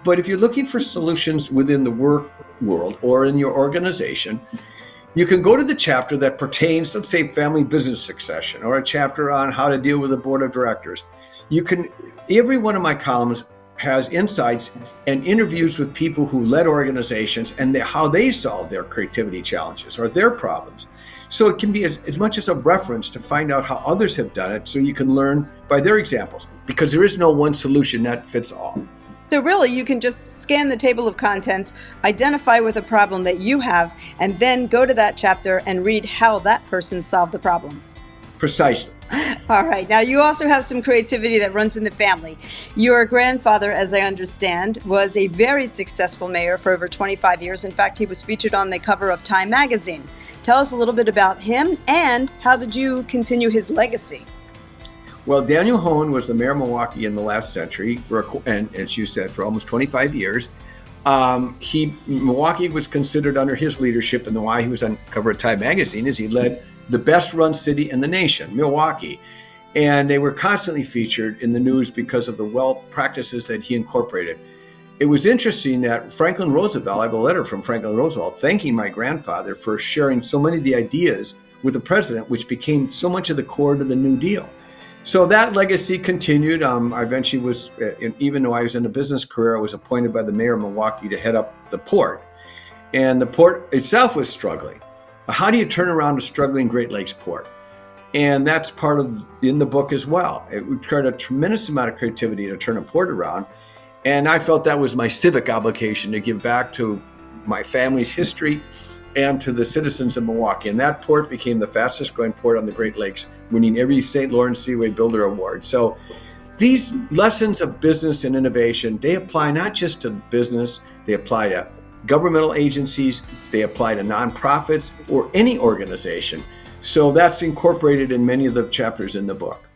But if you're looking for solutions within the work world or in your organization, you can go to the chapter that pertains, let's say, family business succession, or a chapter on how to deal with a board of directors. Every one of my columns has insights and interviews with people who led organizations and how they solve their creativity challenges or their problems. So it can be as much as a reference to find out how others have done it, so you can learn by their examples, because there is no one solution that fits all. So really, you can just scan the table of contents, identify with a problem that you have, and then go to that chapter and read how that person solved the problem. Precisely. All right. Now, you also have some creativity that runs in the family. Your grandfather, as I understand, was a very successful mayor for over 25 years. In fact, he was featured on the cover of Time magazine. Tell us a little bit about him, and how did you continue his legacy? Well, Daniel Hohen was the mayor of Milwaukee in the last century, and as you said, for almost 25 years. Milwaukee was considered, under his leadership, and why he was on cover of Time magazine is he led the best run city in the nation, Milwaukee. And they were constantly featured in the news because of the well practices that he incorporated. It was interesting that Franklin Roosevelt, I have a letter from Franklin Roosevelt thanking my grandfather for sharing so many of the ideas with the president, which became so much of the core to the New Deal. So that legacy continued. I eventually was, even though I was in a business career, I was appointed by the mayor of Milwaukee to head up the port. And the port itself was struggling. How do you turn around a struggling Great Lakes port? And that's part of in the book as well. It required a tremendous amount of creativity to turn a port around. And I felt that was my civic obligation to give back to my family's history and to the citizens of Milwaukee. And that port became the fastest growing port on the Great Lakes, winning every St. Lawrence Seaway Builder Award. So these lessons of business and innovation, they apply not just to business, they apply to governmental agencies, they apply to nonprofits or any organization. So that's incorporated in many of the chapters in the book.